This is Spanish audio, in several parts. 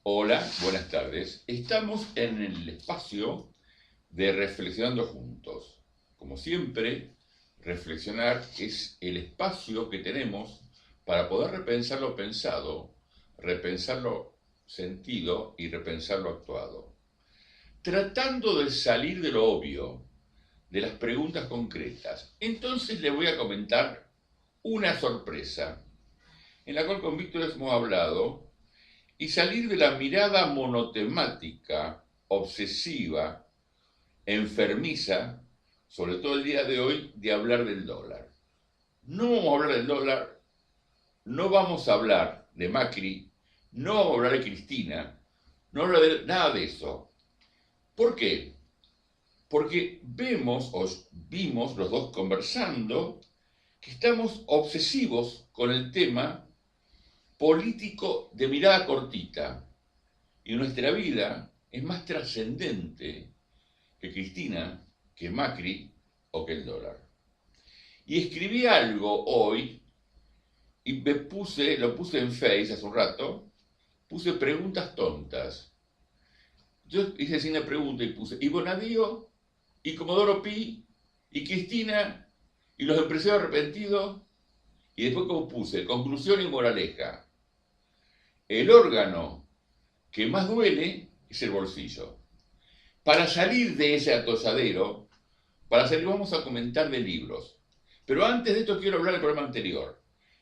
Hola, buenas tardes. Estamos en el espacio de Reflexionando Juntos. Como siempre, reflexionar es el espacio que tenemos para poder repensar lo pensado, repensar lo sentido y repensar lo actuado. Tratando de salir de lo obvio, de las preguntas concretas. Entonces le voy a comentar una sorpresa, en la cual con Víctor hemos hablado y salir de la mirada monotemática, obsesiva, enfermiza, sobre todo el día de hoy, de hablar del dólar. No vamos a hablar del dólar, no vamos a hablar de Macri, no vamos a hablar de Cristina, no vamos a hablar de nada de eso. ¿Por qué? Porque vemos o vimos los dos conversando que estamos obsesivos con el tema político de mirada cortita. Y nuestra vida es más trascendente que Cristina, que Macri o que el dólar. Y escribí algo hoy y lo puse en Face hace un rato, puse preguntas tontas. Yo hice así una pregunta y puse, ¿y Bonadío? ¿Y Comodoro Pi? ¿Y Cristina? ¿Y los empresarios arrepentidos? Y después como puse, conclusión y moraleja. El órgano que más duele es el bolsillo. Para salir de ese atosadero, vamos a comentar de libros. Pero antes de esto quiero hablar del programa anterior,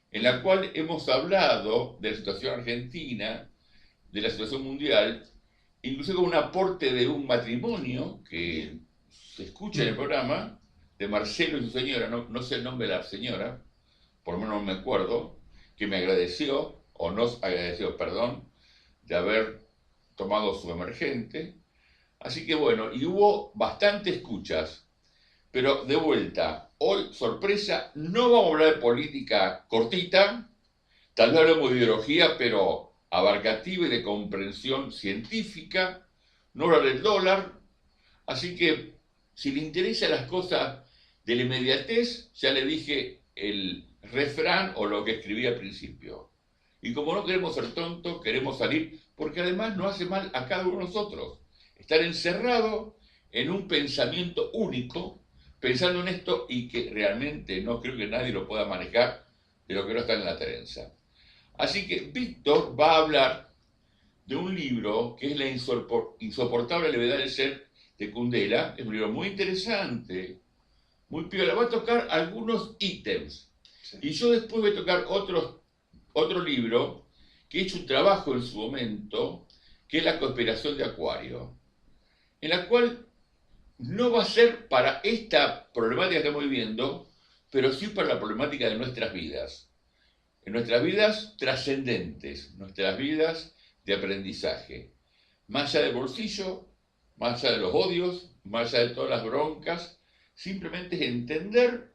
en la cual hemos hablado de la situación argentina, de la situación mundial, incluso con un aporte de un matrimonio que se escucha en el programa, de Marcelo y su señora, no sé el nombre de la señora, por lo menos no me acuerdo, que me agradeció, o nos agradeció, perdón, de haber tomado su emergente. Así que bueno, y hubo bastante escuchas, pero de vuelta, hoy, sorpresa, no vamos a hablar de política cortita, tal vez hablemos de ideología, pero abarcativa y de comprensión científica, no hablar del dólar, así que si le interesan las cosas de la inmediatez, ya le dije el refrán o lo que escribí al principio. Y como no queremos ser tontos, queremos salir, porque además no hace mal a cada uno de nosotros. Estar encerrado en un pensamiento único, pensando en esto y que realmente no creo que nadie lo pueda manejar de lo que no está en la trenza. Así que Víctor va a hablar de un libro que es La insoportable levedad del ser de Kundera. Es un libro muy interesante, muy piola. Va a tocar algunos ítems. Sí. Y yo después voy a tocar otro libro que he hecho un trabajo en su momento, que es La conspiración de Acuario, en la cual no va a ser para esta problemática que estamos viviendo, pero sí para la problemática de nuestras vidas. En nuestras vidas trascendentes, nuestras vidas de aprendizaje. Más allá del bolsillo, más allá de los odios, más allá de todas las broncas, simplemente es entender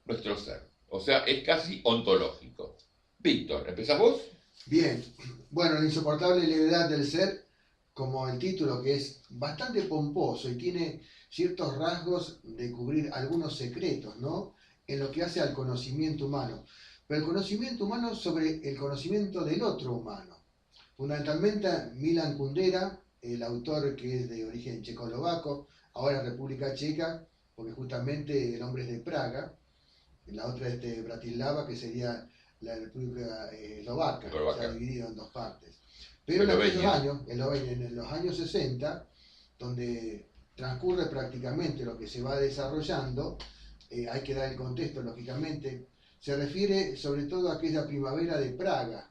nuestro ser. O sea, es casi ontológico. Víctor, ¿empezás vos? Bien, bueno, la insoportable levedad del ser, como el título, que es bastante pomposo y tiene ciertos rasgos de cubrir algunos secretos, ¿no? En lo que hace al conocimiento humano. Pero el conocimiento humano sobre el conocimiento del otro humano. Fundamentalmente Milan Kundera, el autor que es de origen checoslovaco, ahora República Checa, porque justamente el hombre es de Praga, la otra es de Bratislava, que sería la República Eslovaca, ya dividido en dos partes. Pero en aquellos años, en los años 60, donde transcurre prácticamente lo que se va desarrollando, hay que dar el contexto, lógicamente, se refiere sobre todo a aquella primavera de Praga,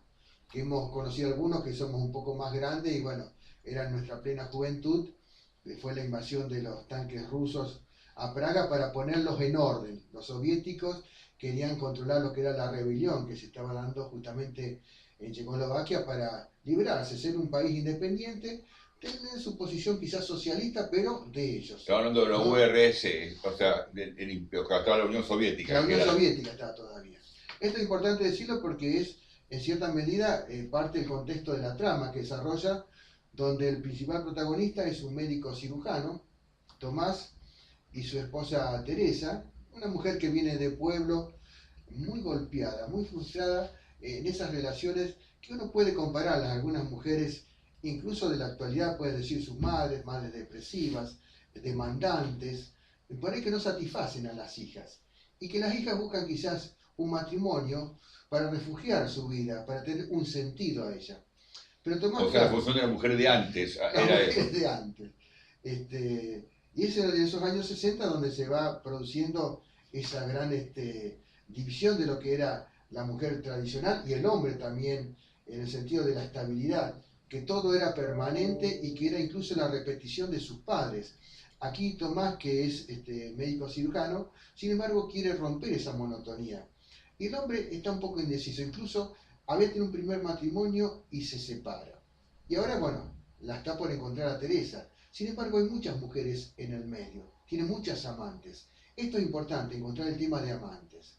que hemos conocido algunos que somos un poco más grandes y bueno, era nuestra plena juventud, fue la invasión de los tanques rusos a Praga para ponerlos en orden. Los soviéticos querían controlar lo que era la rebelión que se estaba dando justamente en Checoslovaquia para librarse, ser un país independiente, tener su posición quizás socialista, pero de ellos. Estaba hablando de la ¿no? URSS, o sea, estaba la Unión Soviética. La Unión Soviética está todavía. Esto es importante decirlo porque es, en cierta medida, parte del contexto de la trama que desarrolla, donde el principal protagonista es un médico cirujano, Tomás, y su esposa Teresa, una mujer que viene de pueblo muy golpeada, muy frustrada en esas relaciones que uno puede compararlas. Algunas mujeres incluso de la actualidad, pueden decir sus madres, madres depresivas, demandantes, por ahí que no satisfacen a las hijas. Y que las hijas buscan quizás un matrimonio para refugiar su vida, para tener un sentido a ella. Pero Tomás, O sea, la claro, función de la mujer de antes las era eso. mujeres de antes. Y es en esos años 60 donde se va produciendo esa gran división de lo que era la mujer tradicional y el hombre también, en el sentido de la estabilidad, que todo era permanente y que era incluso la repetición de sus padres. Aquí Tomás, que es médico cirujano, sin embargo quiere romper esa monotonía. Y el hombre está un poco indeciso, incluso había tenido un primer matrimonio y se separa. Y ahora, bueno, la está por encontrar a Teresa. Sin embargo, hay muchas mujeres en el medio, tiene muchas amantes. Esto es importante, encontrar el tema de amantes.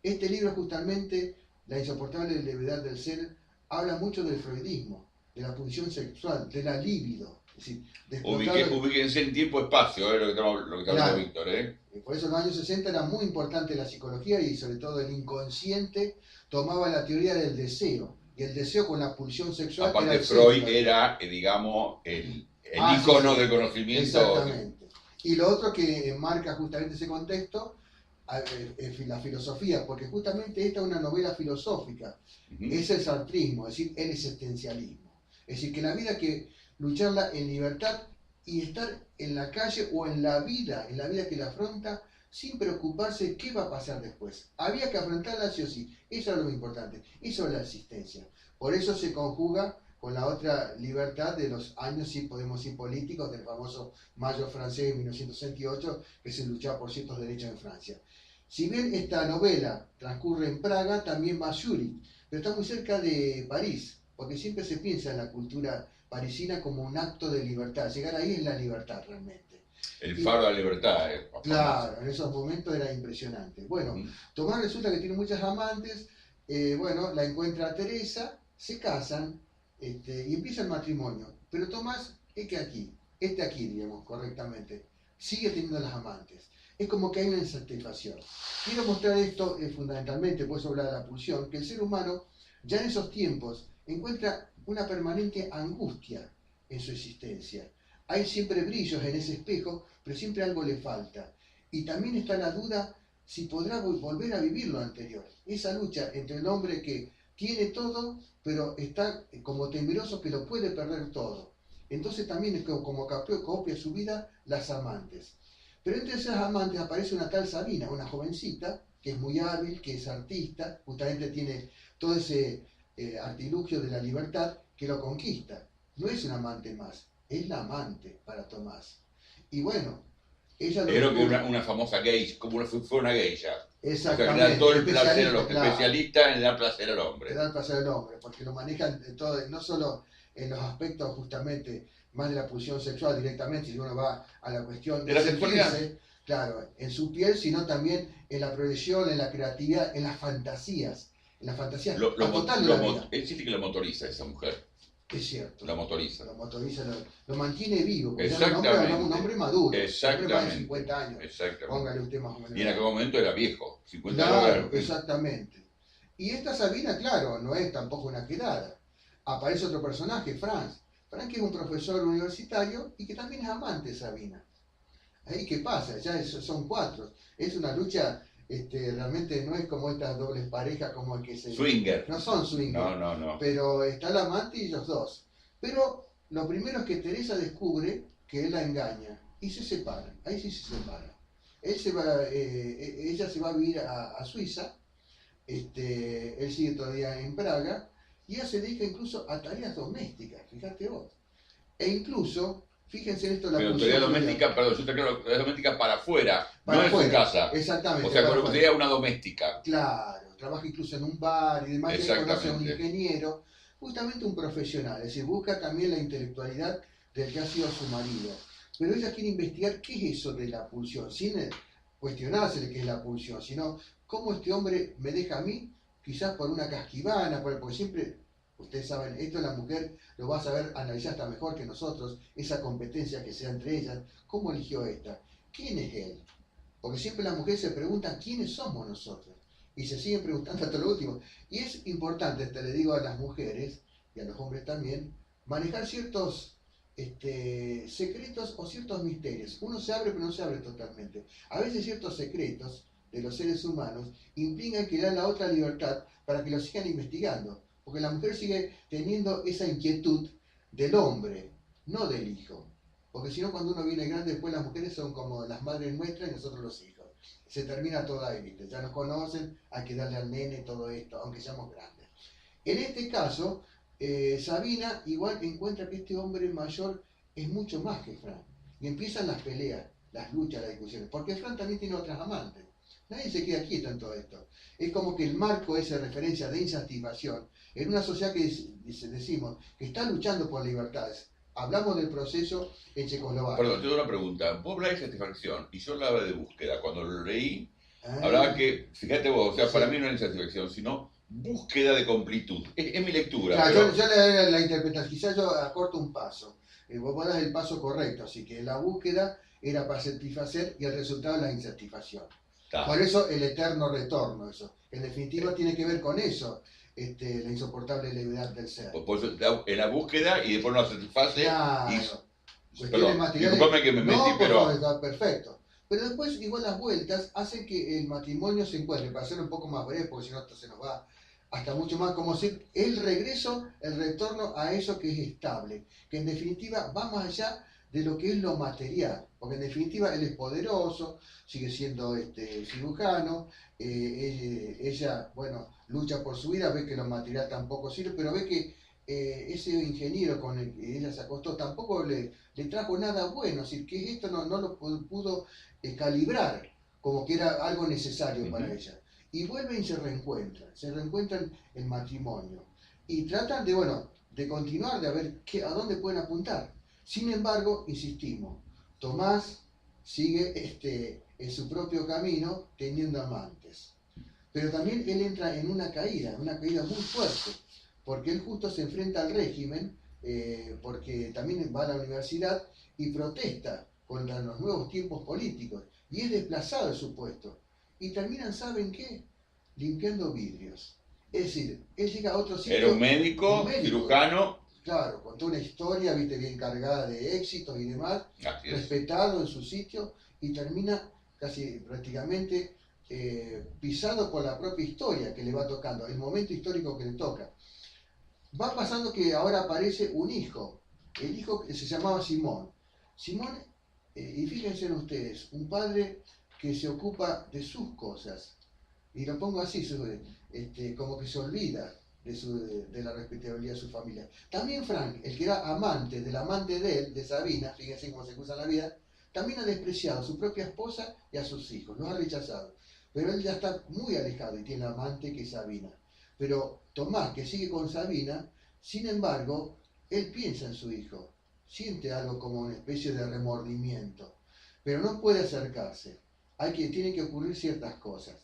Este libro justamente, La insoportable levedad del ser, habla mucho del freudismo, de la pulsión sexual, de la libido. Es decir, de Ubíquense en tiempo-espacio, lo que está hablando claro, Víctor, ¿eh? por eso en los años 60 era muy importante la psicología y sobre todo el inconsciente tomaba la teoría del deseo. Y el deseo con la pulsión sexual era Aparte el Freud centro. era, digamos, el Sí, ícono sí, de conocimiento. exactamente. Y lo otro que enmarca justamente ese contexto, es la filosofía, porque justamente esta es una novela filosófica, es el sartrismo, es decir, el existencialismo. Es decir, que la vida hay que lucharla en libertad y estar en la calle o en la vida que la afronta, sin preocuparse qué va a pasar después. Había que afrontarla sí o sí, eso es lo importante, eso es la existencia. Por eso se conjuga con la otra libertad de los años, sí podemos decir políticos, del famoso Mayo francés de 1968, que se luchaba por ciertos derechos en Francia. Si bien esta novela transcurre en Praga, también va a Zúrich, pero está muy cerca de París, porque siempre se piensa en la cultura parisina como un acto de libertad. Llegar ahí es la libertad realmente. El faro de la libertad. Claro, en esos momentos era impresionante. Bueno, Tomás resulta que tiene muchas amantes, bueno, la encuentra a Teresa, se casan y empieza el matrimonio. Pero Tomás, aquí, digamos, correctamente, sigue teniendo las amantes. Es como que hay una insatisfacción. Quiero mostrar esto fundamentalmente, pues hablar de la pulsión, que el ser humano ya en esos tiempos encuentra una permanente angustia en su existencia. Hay siempre brillos en ese espejo, pero siempre algo le falta. Y también está la duda si podrá volver a vivir lo anterior. Esa lucha entre el hombre que tiene todo, pero está como temeroso que lo puede perder todo. Entonces también es como copia su vida las amantes. Pero entre esas amantes aparece una tal Sabina, una jovencita, que es muy hábil, que es artista, justamente tiene todo ese artilugio de la libertad que lo conquista. No es un amante más, es la amante para Tomás. Y bueno, ella lo Creo que descubre. una famosa geisha, fue una geisha. Exactamente. O sea, que le da todo el placer a los claro, especialistas en dar placer al le hombre. da el placer al hombre, porque lo manejan de todo, no solo en los aspectos justamente más de la pulsión sexual directamente, si uno va a la cuestión De la sexualidad. sentirse, claro, en su piel, sino también en la proyección, en la creatividad, en las fantasías total de la vida. Él siente que lo motoriza esa mujer. Es cierto. La motoriza. Lo motoriza, lo mantiene vivo. Porque Exactamente. un hombre maduro. Exactamente. Un hombre de 50 años. Exactamente. Póngale usted más o menos. Y en aquel momento era viejo, 50 claro, años. Exactamente. Y esta Sabina, claro, no es tampoco una quedada. Aparece otro personaje, Franz. Franz que es un profesor universitario y que también es amante de Sabina. Ahí qué pasa, ya son cuatro. Es una lucha, realmente no es como estas dobles parejas como el que se... Swinger. No son swinger. No. Pero está el amante y los dos. Pero lo primero es que Teresa descubre que él la engaña y se separan. Ahí sí se separan. Ella se va a vivir a Suiza, él sigue todavía en Praga y ella se dedica incluso a tareas domésticas, fíjate vos. E incluso, fíjense en esto la Pero tarea doméstica, perdón, yo te aclaro, tarea doméstica para afuera, no en su casa. Exactamente. O sea, como sería una doméstica. Claro, trabaja incluso en un bar y demás, y conoce a un ingeniero, justamente un profesional, es decir, busca también la intelectualidad del que ha sido su marido. Pero ella quiere investigar qué es eso de la pulsión, sin cuestionarse qué es la pulsión, sino cómo este hombre me deja a mí, quizás por una casquivana, porque siempre, ustedes saben, esto la mujer lo va a saber analizar hasta mejor que nosotros, esa competencia que sea entre ellas, ¿cómo eligió esta? ¿Quién es él? Porque siempre las mujeres se preguntan quiénes somos nosotros y se siguen preguntando hasta lo último. Y es importante, te le digo a las mujeres y a los hombres también, manejar ciertos secretos o ciertos misterios. Uno se abre pero no se abre totalmente. A veces ciertos secretos de los seres humanos implican que dan la otra libertad para que lo sigan investigando. Porque la mujer sigue teniendo esa inquietud del hombre, no del hijo. Porque si no, cuando uno viene grande, después las mujeres son como las madres nuestras y nosotros los hijos. Se termina toda ahí, ya nos conocen, hay que darle al nene todo esto, aunque seamos grandes. En este caso, Sabina igual encuentra que este hombre mayor es mucho más que Fran. Y empiezan las peleas, las luchas, las discusiones. Porque Fran también tiene otras amantes. Nadie se queda quieto en todo esto. Es como que el marco es referencia de insatisfacción en una sociedad que decimos que está luchando por libertades. Hablamos del proceso en Checoslovaquia. Perdón, te doy una pregunta. Vos hablás de satisfacción y yo hablaba de búsqueda. Cuando lo leí, Ah, hablaba que, fíjate vos, o sea, sí. para mí no es insatisfacción, sino búsqueda de completud. Es mi lectura. Claro, Pero... yo le daré la interpretación, quizás yo acorto un paso. Vos das el paso correcto, así que la búsqueda era para satisfacer y el resultado es la insatisfacción. Por eso el eterno retorno, eso. En definitiva tiene que ver con eso, la insoportable levedad del ser. Por eso en la búsqueda y después no satisface. Claro. Y... Perdón, materiales. disculpame que me metí, No, pero... favor, está perfecto. Pero después igual las vueltas hacen que el matrimonio se encuentre, para ser un poco más breve, porque si no esto se nos va hasta mucho más, como decir, el regreso, el retorno a eso que es estable, que en definitiva va más allá de lo que es lo material, porque en definitiva él es poderoso, sigue siendo cirujano, ella, bueno, lucha por su vida, ve que lo material tampoco sirve, pero ve que ese ingeniero con el que ella se acostó tampoco le trajo nada bueno, es decir, que esto no lo pudo calibrar como que era algo necesario para ella. Y vuelven y se reencuentran en matrimonio. Y tratan de, bueno, de continuar, de ver a dónde pueden apuntar. Sin embargo, insistimos, Tomás sigue en su propio camino teniendo amantes. Pero también él entra en una caída muy fuerte, porque él justo se enfrenta al régimen, porque también va a la universidad y protesta contra los nuevos tiempos políticos, y es desplazado de su puesto. Y terminan, ¿saben qué? Limpiando vidrios. Es decir, él llega a otro sitio. Era un médico, cirujano. Claro, contó una historia, viste, bien cargada de éxitos y demás, respetado en su sitio, y termina casi prácticamente pisado por la propia historia que le va tocando, el momento histórico que le toca. Va pasando que ahora aparece un hijo, el hijo que se llamaba Simón. Simón, y fíjense en ustedes, un padre que se ocupa de sus cosas, y lo pongo así, como que se olvida de la respetabilidad de su familia. También Frank, el que era amante del amante de él, de Sabina, fíjense cómo se cruza la vida, también ha despreciado a su propia esposa y a sus hijos, los ha rechazado. Pero él ya está muy alejado y tiene amante que es Sabina. Pero Tomás, que sigue con Sabina, sin embargo, él piensa en su hijo, siente algo como una especie de remordimiento, pero no puede acercarse. Tienen que ocurrir ciertas cosas.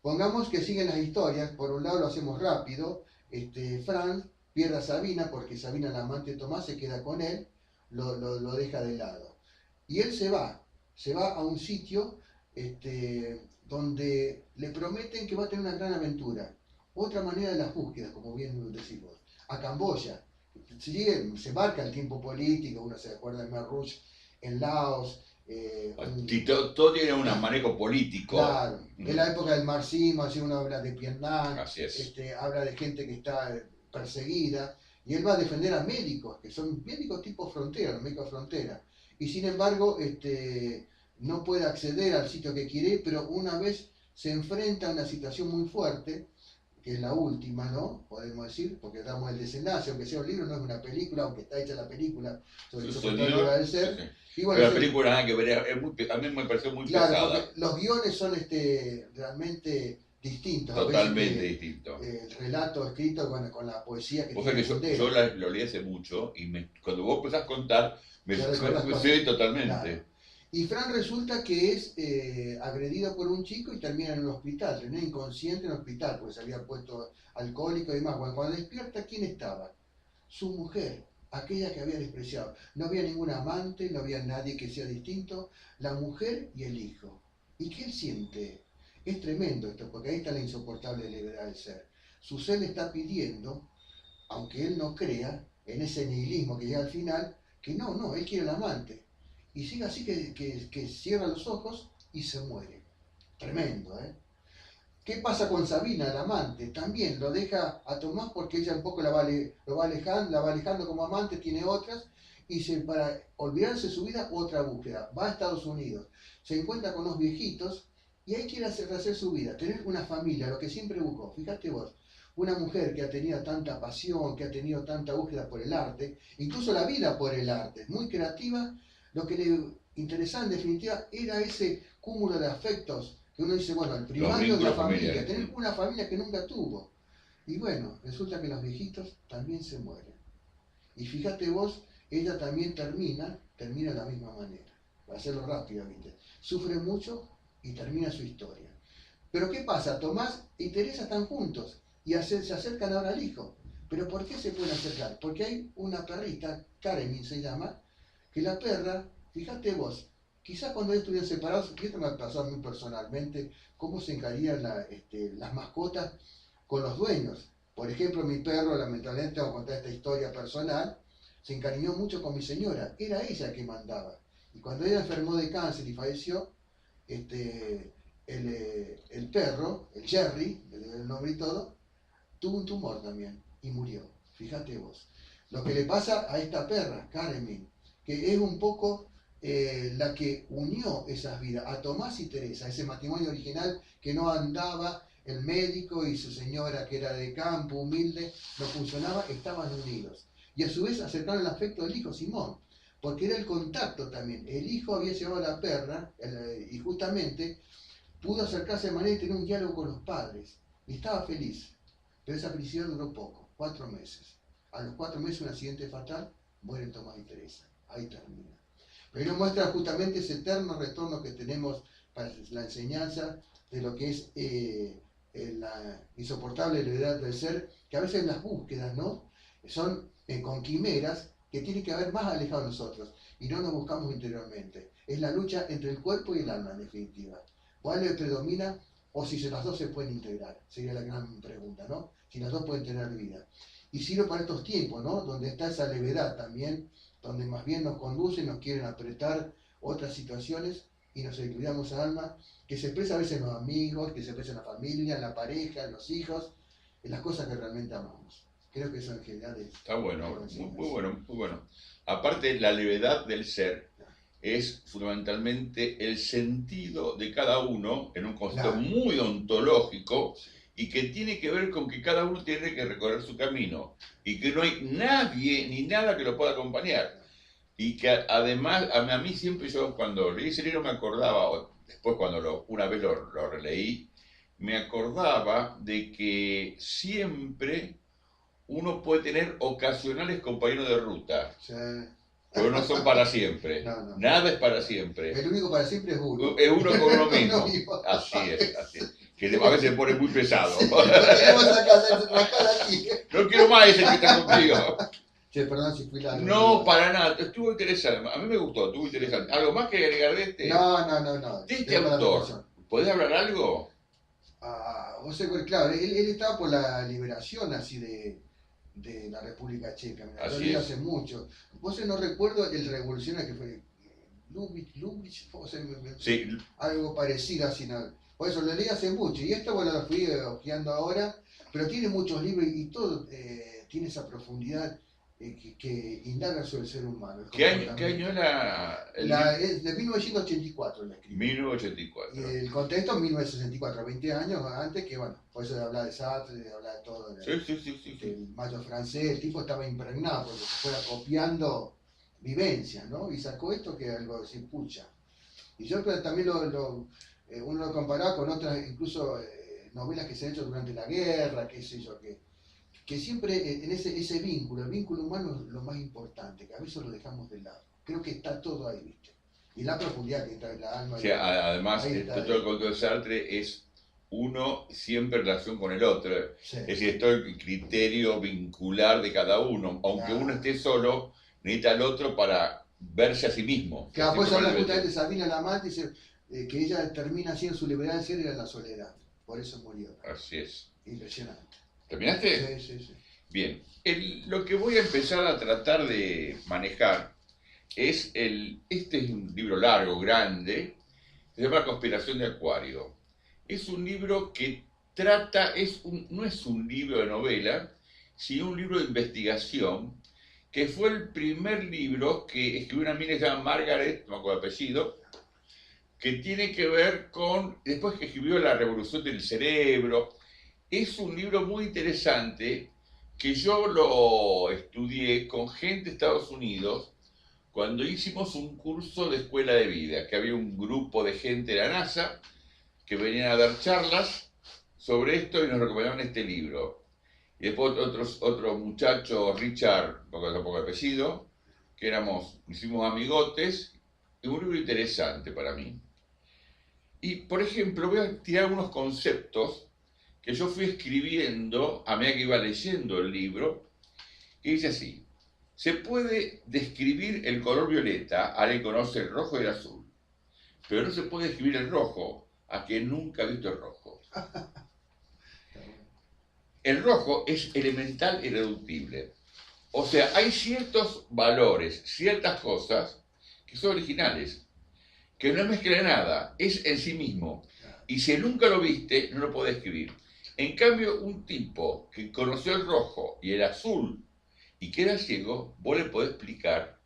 Pongamos que siguen las historias, por un lado lo hacemos rápido, Franz pierde a Sabina porque Sabina, la amante de Tomás, se queda con él, lo deja de lado. Y él se va a un sitio donde le prometen que va a tener una gran aventura. Otra manera de las búsquedas, como bien decimos, a Camboya. Se marca el tiempo político, uno se acuerda de Khmer Rouge en Laos. Todo tiene un manejo político. Claro, en la época del marxismo, así uno habla de Vietnam, habla de gente que está perseguida, y él va a defender a médicos, que son médicos tipo frontera, los médicos frontera, y sin embargo no puede acceder al sitio que quiere, pero una vez se enfrenta a una situación muy fuerte, que es la última, ¿no? Podemos decir, porque damos el desenlace, aunque sea un libro, no es una película, aunque está hecha la película sobre el sonido del ser. Sí. Y bueno, pero la película nada que ver, a mí me pareció muy pesada. Porque los guiones son realmente distintos. Totalmente distintos. El relato escrito, bueno, con la poesía que tiene. Yo lo leí hace mucho y cuando vos empezás a contar, me sé totalmente. Claro. Y Fran resulta que es agredido por un chico y termina en un hospital, termina inconsciente en un hospital, porque se había puesto alcohólico y demás. Bueno, cuando despierta, ¿quién estaba? Su mujer, aquella que había despreciado. No había ningún amante, no había nadie que sea distinto, la mujer y el hijo. ¿Y qué él siente? Es tremendo esto, porque ahí está la insoportable levedad del ser. Su ser le está pidiendo, aunque él no crea, en ese nihilismo que llega al final, que no, él quiere al amante. Y sigue así que cierra los ojos y se muere. Tremendo, ¿eh? ¿Qué pasa con Sabina, la amante? También lo deja a Tomás porque ella un poco lo va alejando, la va alejando como amante, tiene otras, y para olvidarse de su vida, otra búsqueda. Va a Estados Unidos, se encuentra con los viejitos y ahí quiere hacer su vida, tener una familia, lo que siempre buscó. Fíjate vos, una mujer que ha tenido tanta pasión, que ha tenido tanta búsqueda por el arte, incluso la vida por el arte, muy creativa, lo que le interesaba en definitiva era ese cúmulo de afectos que uno dice, bueno, el primario de la familia, tener una familia que nunca tuvo. Y bueno, resulta que los viejitos también se mueren. Y fíjate vos, ella también termina de la misma manera. Para hacerlo rápido, ¿viste? Sufre mucho y termina su historia. Pero ¿qué pasa? Tomás y Teresa están juntos y se acercan ahora al hijo. ¿Pero por qué se pueden acercar? Porque hay una perrita, Karenin se llama, que la perra, fíjate vos, quizás cuando ellos estuvieran separados, y esto me pasó a mí personalmente, cómo se encarían las mascotas con los dueños. Por ejemplo, mi perro, lamentablemente, tengo que contar esta historia personal, se encariñó mucho con mi señora, era ella que mandaba. Y cuando ella enfermó de cáncer y falleció, el perro, el Jerry, le dio el nombre y todo, tuvo un tumor también y murió. Fíjate vos. Lo que le pasa a esta perra, Karenin, que es un poco la que unió esas vidas, a Tomás y Teresa, ese matrimonio original que no andaba, el médico y su señora que era de campo, humilde, no funcionaba, estaban unidos. Y a su vez acercaron el afecto del hijo Simón, porque era el contacto también. El hijo había llevado a la perra y justamente pudo acercarse de manera y tener un diálogo con los padres. Y estaba feliz, pero esa felicidad duró poco, 4 meses. A los 4 meses, un accidente fatal, mueren Tomás y Teresa. Ahí termina. Pero nos muestra justamente ese eterno retorno que tenemos para la enseñanza de lo que es la insoportable levedad del ser, que a veces las búsquedas, ¿no? Son con quimeras que tienen que haber más alejado de nosotros y no nos buscamos interiormente. Es la lucha entre el cuerpo y el alma, en definitiva. ¿Cuál le predomina? O si las dos se pueden integrar, sería la gran pregunta, ¿no? Si las dos pueden tener vida. Y sirve para estos tiempos, ¿no? Donde está esa levedad también, donde más bien nos conducen, nos quieren apretar otras situaciones y nos descuidamos al alma, que se expresa a veces en los amigos, que se expresa en la familia, en la pareja, en los hijos, en las cosas que realmente amamos. Creo que eso en general es... Está bueno, muy bueno, muy bueno. Aparte, la levedad del ser es fundamentalmente el sentido de cada uno en un concepto muy ontológico y que tiene que ver con que cada uno tiene que recorrer su camino y que no hay nadie ni nada que lo pueda acompañar. Y que además, a mí siempre yo cuando leí ese libro me acordaba, o después cuando una vez lo releí, me acordaba de que siempre uno puede tener ocasionales compañeros de ruta. Sí. Pero no son para siempre. No. Nada es para siempre. El único para siempre es uno. Es uno con uno mismo. Así es. Que a veces se pone muy pesado. Sí, no quiero más ese que está contigo. Che, perdón si fui largo. No, para nada. Estuvo interesante. A mí me gustó, estuvo interesante. ¿Algo más que agregar de este? No. De este autor. ¿Podés hablar algo? O sea, claro, él estaba por la liberación así de la República Checa. Lo leí hace mucho. Vos no recuerdo el revolucionario que fue Lubitsch, sí. Algo parecido así. ¿No? Por eso lo leí hace mucho. Y esto, bueno, lo fui hojeando ahora. Pero tiene muchos libros y todo tiene esa profundidad que indaga sobre el ser humano. ¿Qué año era? Es de 1984 la escribió. 1984. Y el contexto 1964, 20 años antes, que bueno, por eso de hablar de Sartre, de hablar de todo. Sí. El mayo francés, el tipo estaba impregnado porque se fuera copiando vivencias, ¿no? Y sacó esto que algo se pucha. Y yo creo que también uno lo comparaba con otras, incluso novelas que se han hecho durante la guerra, qué sé yo, que siempre en ese vínculo, el vínculo humano es lo más importante, que a veces lo dejamos de lado. Creo que está todo ahí, ¿viste? Y la profundidad que entra en la alma. Sí, además, todo el concepto de Sartre es uno siempre en relación con el otro. Sí. Es decir, es todo el criterio vincular de cada uno. Aunque uno esté solo, necesita al otro para verse a sí mismo. Claro, pues habla justamente de Sabina la amante, dice que ella termina siendo su libertad ser en la soledad. Por eso murió. Así es. Impresionante. ¿Terminaste? Sí. Bien, lo que voy a empezar a tratar de manejar es este es un libro largo, grande, se llama Conspiración de Acuario. Es un libro que trata, no es un libro de novela, sino un libro de investigación, que fue el primer libro que escribió una mina que se llama Margaret, no me acuerdo el apellido, que tiene que ver con, después que escribió La Revolución del Cerebro. Es un libro muy interesante que yo lo estudié con gente de Estados Unidos cuando hicimos un curso de escuela de vida, que había un grupo de gente de la NASA que venían a dar charlas sobre esto y nos recomendaban este libro. Y después otro muchacho, Richard, tampoco apellido, que hicimos amigotes, y un libro interesante para mí. Y, por ejemplo, voy a tirar unos conceptos que yo fui escribiendo a medida que iba leyendo el libro, que dice así: se puede describir el color violeta a quien conoce el rojo y el azul, pero no se puede describir el rojo a quien nunca ha visto el rojo. El rojo es elemental e irreductible. O sea, hay ciertos valores, ciertas cosas que son originales, que no mezcla nada, es en sí mismo. Y si nunca lo viste, no lo podés escribir. En cambio, un tipo que conoció el rojo y el azul y queda ciego, vos le podés explicar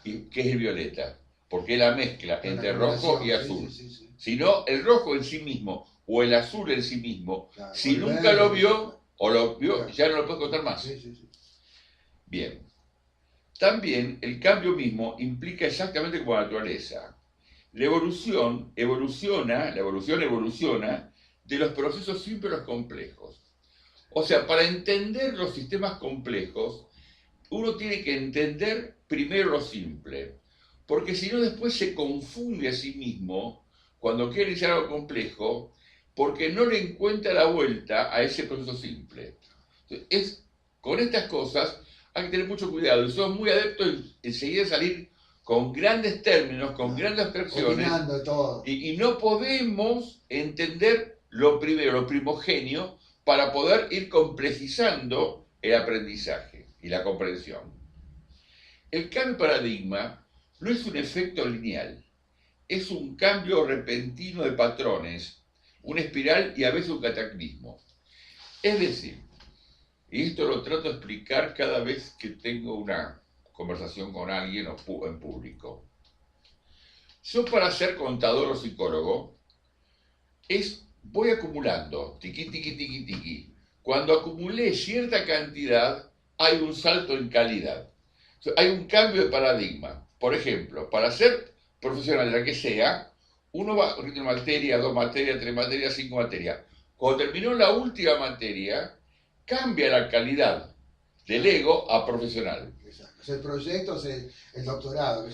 qué es el violeta, porque es la mezcla entre rojo y azul. Sí. Si no, el rojo en sí mismo o el azul en sí mismo, claro, si nunca lo vio o lo vio, claro, ya no lo puedes contar más. Sí. Bien. También el cambio mismo implica exactamente como la naturaleza. La evolución evoluciona de los procesos simples a los complejos. O sea, para entender los sistemas complejos, uno tiene que entender primero lo simple, porque si no después se confunde a sí mismo cuando quiere iniciar algo complejo, porque no le encuentra la vuelta a ese proceso simple. Entonces, con estas cosas hay que tener mucho cuidado, y somos muy adeptos en enseguida salir con grandes términos, con grandes abstracciones, y no podemos entender lo primero, lo primogenio, para poder ir complejizando el aprendizaje y la comprensión. El cambio de paradigma no es un efecto lineal, es un cambio repentino de patrones, una espiral y a veces un cataclismo. Es decir, y esto lo trato de explicar cada vez que tengo una conversación con alguien o en público. Yo, para ser contador o psicólogo, voy acumulando, tiqui. Cuando acumulé cierta cantidad, hay un salto en calidad. Hay un cambio de paradigma. Por ejemplo, para ser profesional de la que sea, uno va a una materia, 2 materias, 3 materias, 5 materias. Cuando terminó la última materia, cambia la calidad del ego a profesional. O sea, el proyecto, el doctorado,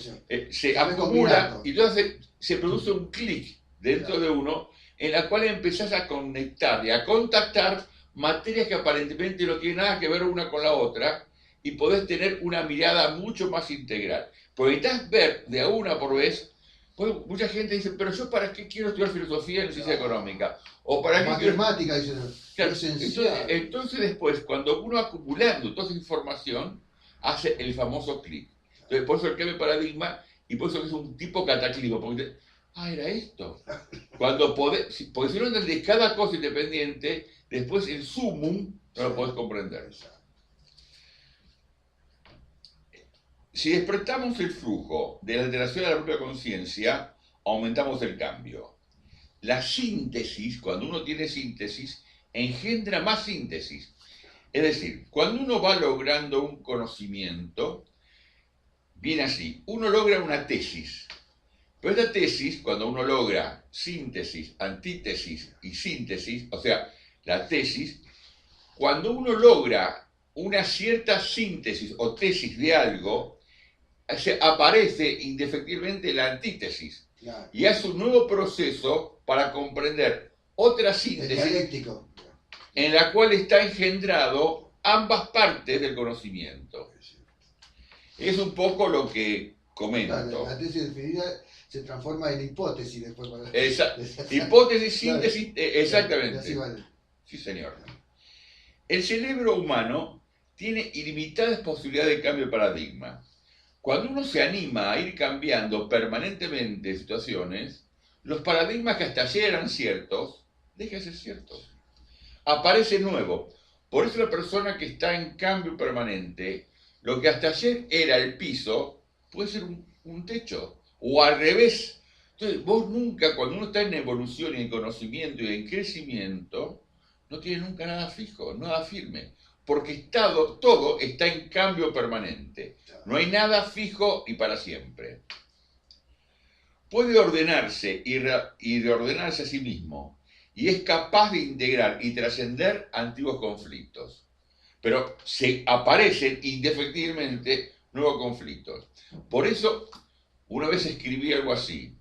se acumula y entonces se produce un clic dentro de uno en la cual empezás a conectar y a contactar materias que aparentemente no tienen nada que ver una con la otra, y podés tener una mirada mucho más integral. Porque necesitas ver de a una por vez. Pues mucha gente dice, pero yo para qué quiero estudiar filosofía en ciencia económica, o para qué matemática, quiero... Claro, entonces después, cuando uno acumulando toda esa información, hace el famoso clic. Entonces, por eso el cambio de paradigma, y por eso es un tipo cataclismo, porque era esto. Porque si no entendés cada cosa independiente, después el sumum no lo podés comprender. Si despertamos el flujo de la alteración de la propia conciencia, aumentamos el cambio. La síntesis, cuando uno tiene síntesis, engendra más síntesis. Es decir, cuando uno va logrando un conocimiento, viene así, uno logra una tesis. Pero esta tesis, cuando uno logra síntesis, antítesis y síntesis, o sea, la tesis, cuando uno logra una cierta síntesis o tesis de algo, aparece indefectiblemente la antítesis. Claro. Y hace un nuevo proceso para comprender otra síntesis en la cual está engendrado ambas partes del conocimiento. Es un poco lo que comento. Claro, la tesis definida se transforma en hipótesis después. Hipótesis, síntesis, exactamente. Sí, señor. El cerebro humano tiene ilimitadas posibilidades de cambio de paradigma. Cuando uno se anima a ir cambiando permanentemente situaciones, los paradigmas que hasta ayer eran ciertos, dejan de ser ciertos. Aparece nuevo. Por eso la persona que está en cambio permanente, lo que hasta ayer era el piso, puede ser un techo. O al revés. Entonces, vos nunca, cuando uno está en evolución y en conocimiento y en crecimiento, no tiene nunca nada fijo, nada firme. Porque todo está en cambio permanente. No hay nada fijo y para siempre. Puede ordenarse y reordenarse a sí mismo y es capaz de integrar y trascender antiguos conflictos. Pero se aparecen indefectiblemente nuevos conflictos. Por eso, una vez escribí algo así.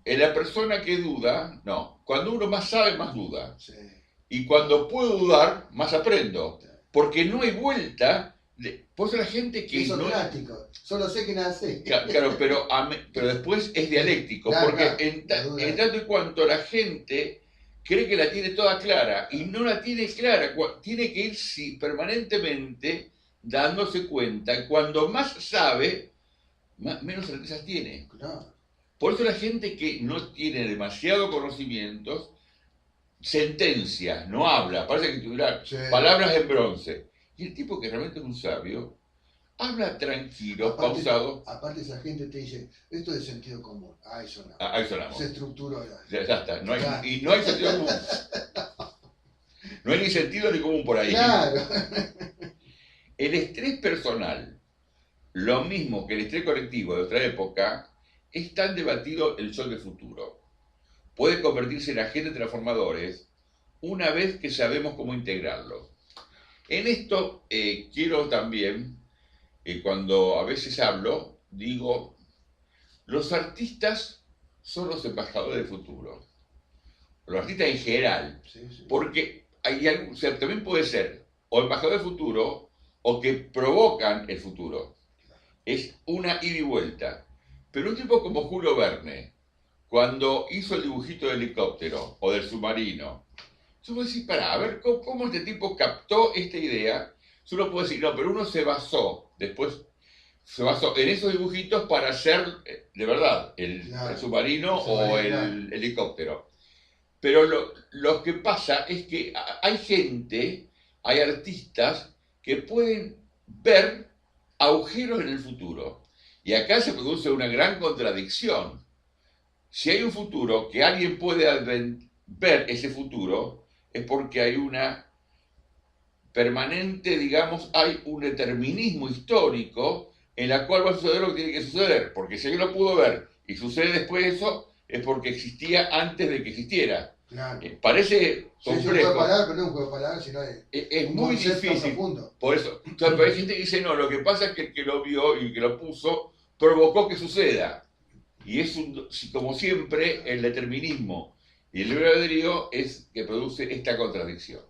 En la persona que duda, no, cuando uno más sabe, más duda. Sí. Y cuando puedo dudar, más aprendo. Porque no hay vuelta. Por eso la gente que es no socrático, solo sé que nada sé. Claro, pero después es dialéctico, Claro, porque claro, en tanto y cuanto la gente cree que la tiene toda clara y no la tiene clara, tiene que ir permanentemente dándose cuenta. Cuando más sabe, menos certezas tiene. Claro. Por eso la gente que no tiene demasiado conocimientos sentencia, no habla, parece que tuviera palabras en bronce. Y el tipo que realmente es un sabio, habla tranquilo, Aparte, pausado. Aparte esa gente te dice, esto es de sentido común. Eso no. Ahí sonamos. Se estructuró. Ya está. No hay, y no hay sentido común. No hay ni sentido ni común por ahí. Claro. El estrés personal, lo mismo que el estrés colectivo de otra época, es tan debatido el sol del futuro. Puede convertirse en agentes transformadores una vez que sabemos cómo integrarlos. En esto quiero también, cuando a veces hablo, digo, los artistas son los embajadores del futuro. Los artistas en general. Sí. Porque o sea, también puede ser o embajador del futuro o que provocan el futuro. Es una ida y vuelta. Pero un tipo como Julio Verne, cuando hizo el dibujito del helicóptero o del submarino, yo puedo decir, a ver, ¿cómo este tipo captó esta idea? Yo no puedo decir, no, pero uno se basó en esos dibujitos para hacer, de verdad, el submarino o el helicóptero. Pero lo que pasa es que hay artistas que pueden ver agujeros en el futuro. Y acá se produce una gran contradicción. Si hay un futuro que alguien puede ver ese futuro, es porque hay una permanente, digamos, hay un determinismo histórico en la cual va a suceder lo que tiene que suceder. Porque si alguien lo pudo ver y sucede después de eso, es porque existía antes de que existiera. Claro. Parece complejo. Sí, es un juego de palabras, pero no es un juego de palabras, sino es muy difícil. Profundo. Por eso, pero hay gente que dice, no, lo que pasa es que el que lo vio y el que lo puso provocó que suceda. Y es como siempre, el determinismo y el libre albedrío es que produce esta contradicción.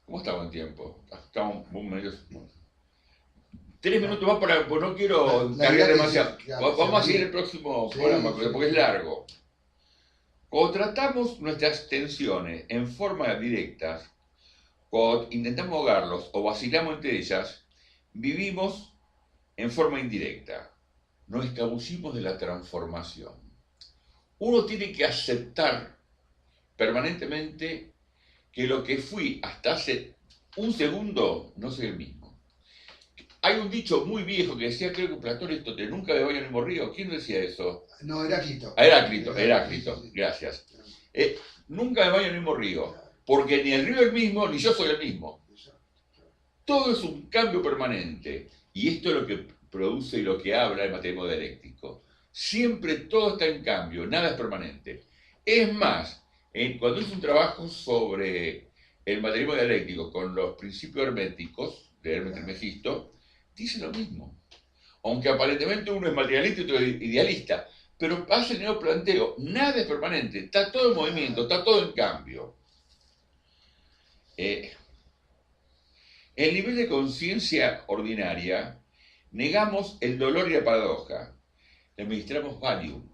¿Cómo estamos en tiempo? Estamos medio... 3 minutos más pues no quiero cargar demasiado. Vamos a seguir el próximo programa, porque es largo. Cuando tratamos nuestras tensiones en forma directa, cuando intentamos ahogarlos o vacilamos entre ellas, vivimos en forma indirecta. Nos escabullimos de la transformación. Uno tiene que aceptar permanentemente que lo que fui hasta hace un segundo no soy el mismo. Hay un dicho muy viejo que decía, creo que Platón y Aristóteles, nunca me baño en el mismo río. ¿Quién decía eso? No, Heráclito. Heráclito, gracias. Nunca me baño en el mismo río, porque ni el río es el mismo, ni yo soy el mismo. Todo es un cambio permanente, y esto es lo que produce y lo que habla el materialismo dialéctico. Siempre todo está en cambio, nada es permanente. Es más, cuando hice un trabajo sobre el materialismo dialéctico con los principios herméticos de Hermes Trismegisto, dice lo mismo. Aunque aparentemente uno es materialista y otro es idealista, pero hace el nuevo planteo, nada es permanente, está todo en movimiento, está todo en cambio. El nivel de conciencia ordinaria, negamos el dolor y la paradoja, le administramos Valium,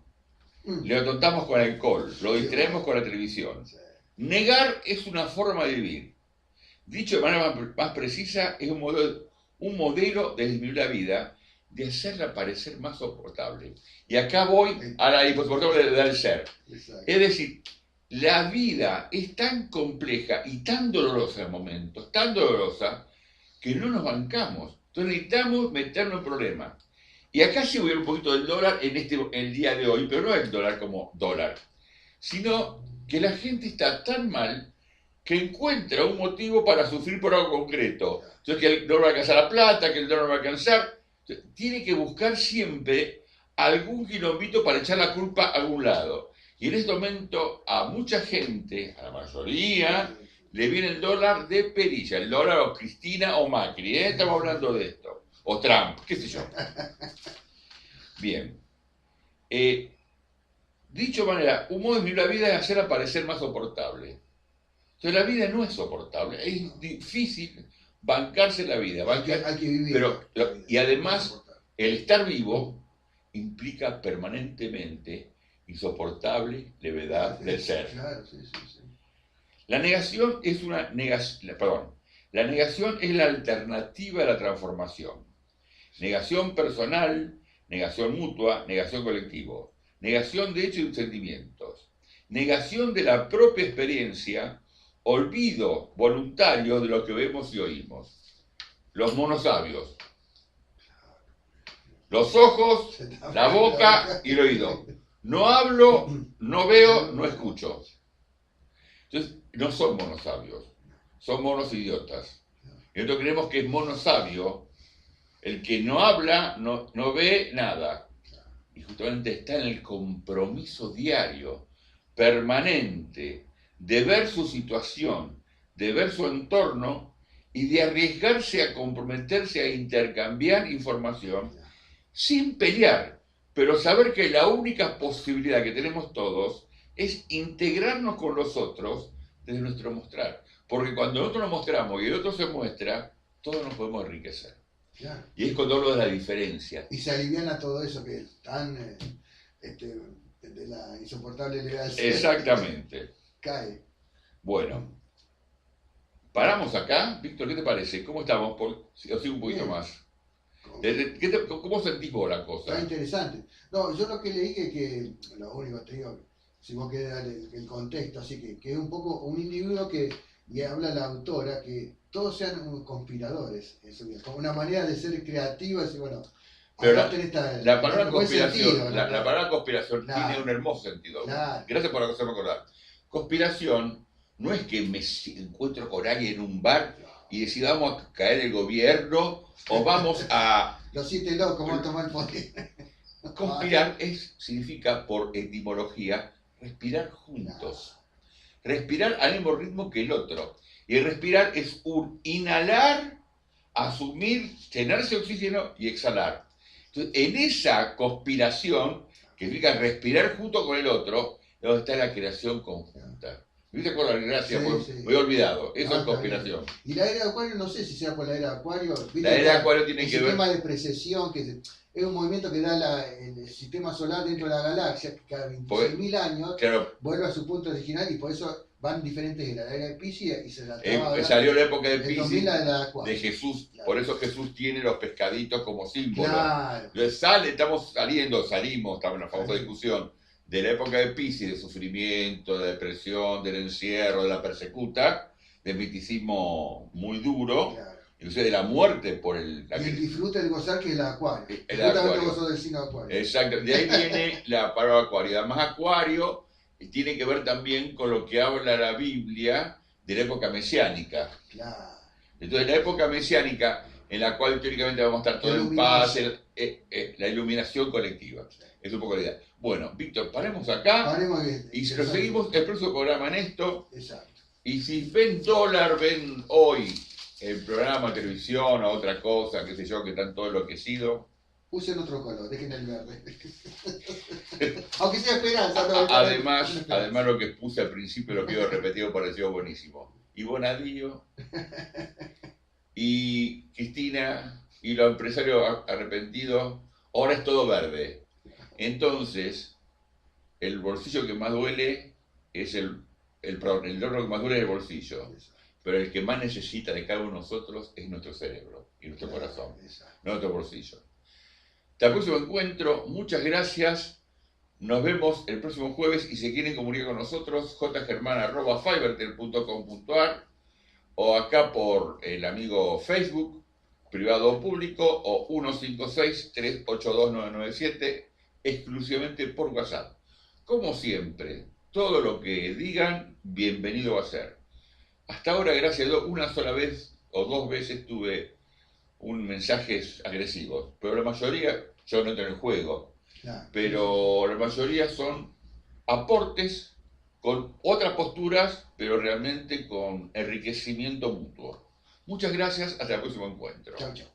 le atontamos con alcohol, lo distraemos con la televisión. Negar es una forma de vivir. Dicho de manera más precisa, es un modelo de disminuir la vida, de hacerla parecer más soportable. Y acá voy a la insoportable del ser. Exacto. Es decir, la vida es tan compleja y tan dolorosa en momentos, tan dolorosa, que no nos bancamos. Entonces necesitamos meternos en problemas. Y acá sí voy a ver un poquito del dólar en el día de hoy, pero no el dólar como dólar, sino que la gente está tan mal que encuentra un motivo para sufrir por algo concreto. Entonces que el dólar va a alcanzar la plata, que el dólar va a alcanzar. Entonces, tiene que buscar siempre algún quilombito para echar la culpa a algún lado. Y en este momento a mucha gente, a la mayoría, le viene el dólar de perilla, el dólar o Cristina o Macri, ¿eh? Estamos hablando de esto. O Trump, qué sé yo. Bien. Dicho de manera, un modo de vivir la vida es hacerla parecer más soportable. Entonces la vida no es soportable, es difícil bancarse la vida. Hay que vivir. Pero, y además, el estar vivo implica permanentemente insoportable levedad del ser. Claro, sí. La negación es la negación es la alternativa a la transformación. Negación personal, negación mutua, negación colectivo. Negación de hechos y sentimientos. Negación de la propia experiencia, olvido voluntario de lo que vemos y oímos. Los monosabios. Los ojos, la boca y el oído. No hablo, no veo, no escucho. Entonces, no son monosabios, son monos idiotas. Y nosotros creemos que es monosabio el que no habla, no ve nada. Y justamente está en el compromiso diario, permanente, de ver su situación, de ver su entorno y de arriesgarse a comprometerse a intercambiar información sin pelear, pero saber que la única posibilidad que tenemos todos es integrarnos con los otros desde nuestro mostrar. Porque cuando nosotros nos mostramos y el otro se muestra, todos nos podemos enriquecer. Claro. Y es cuando hablo de la diferencia. Y se aliviana todo eso que es tan de la insoportable levedad. Exactamente. Cae. Bueno, paramos acá. Víctor, ¿qué te parece? ¿Cómo estamos? O sigo un poquito Bien. más. ¿Cómo sentís vos la cosa? Está interesante. No, yo lo que leí que lo único te digo, si vos querés dar el contexto, así que es un poco un individuo que, y habla la autora, que todos sean conspiradores en su vida, como una manera de ser creativa, decir, bueno, pero la palabra conspiración, la palabra conspiración claro, tiene un hermoso sentido. Claro. Gracias por hacerme acordar. Conspiración no es que me encuentro con alguien en un bar y decida vamos a caer el gobierno o vamos a... Los 7 locos van a tomar el poder. Conspirar significa, por etimología, respirar juntos. Respirar al mismo ritmo que el otro. Y el respirar es un inhalar, asumir, llenarse de oxígeno y exhalar. Entonces, en esa conspiración, que significa respirar junto con el otro, es donde está la creación conjunta. ¿Viste con la gracia? Sí. Me he olvidado. Eso es conspiración. Y la era de Acuario, no sé si sea por la era de Acuario. La era de Acuario tiene que ver... El sistema de precesión, que es un movimiento que da el sistema solar dentro de la galaxia, que cada 26.000 años vuelve a su punto original y por eso van diferentes eras. La era de Piscis y se salió la época de Piscis, de Jesús. Claro. Por eso Jesús tiene los pescaditos como símbolo. Claro. Entonces salimos, estamos en la famosa discusión de la época de Piscis, de sufrimiento, de depresión, del encierro, de la persecuta, del misticismo muy duro. Claro. Inclusive de la muerte por el... Y el disfrute, el gozar, que es el Acuario. Justamente vos sos del signo de Acuario. Exacto, de ahí viene la palabra Acuario. Además, Acuario tiene que ver también con lo que habla la Biblia de la época mesiánica. Claro. Entonces, la época mesiánica, en la cual teóricamente vamos a estar todos en paz, la iluminación colectiva. Es un poco la idea. Bueno, Víctor, paremos acá y seguimos el próximo programa en esto. Exacto. Y si ven dólar, ven hoy el programa, televisión o otra cosa, qué sé yo, que están todos enloquecidos. Usen otro color, dejen el verde. Aunque sea esperanza. Además, lo que puse al principio, lo que iba repetido, pareció buenísimo. Y Bonadío, y Cristina, y los empresarios arrepentidos, ahora es todo verde. Entonces, el bolsillo que más duele es el dolor que más duele es el bolsillo. pero el que más necesita de cada uno de nosotros es nuestro cerebro y nuestro corazón, no nuestro bolsillo. Hasta el próximo encuentro, muchas gracias. Nos vemos el próximo jueves y si quieren comunicar con nosotros, jgermán@fivertel.com.ar o acá por el amigo Facebook, privado o público, o 156-382-997, exclusivamente por WhatsApp. Como siempre, todo lo que digan, bienvenido va a ser. Hasta ahora, gracias a Dios, una sola vez o dos veces tuve mensajes agresivos, pero la mayoría, yo no entro en el juego, pero la mayoría son aportes con otras posturas, pero realmente con enriquecimiento mutuo. Muchas gracias, hasta el próximo encuentro. Chau, chau.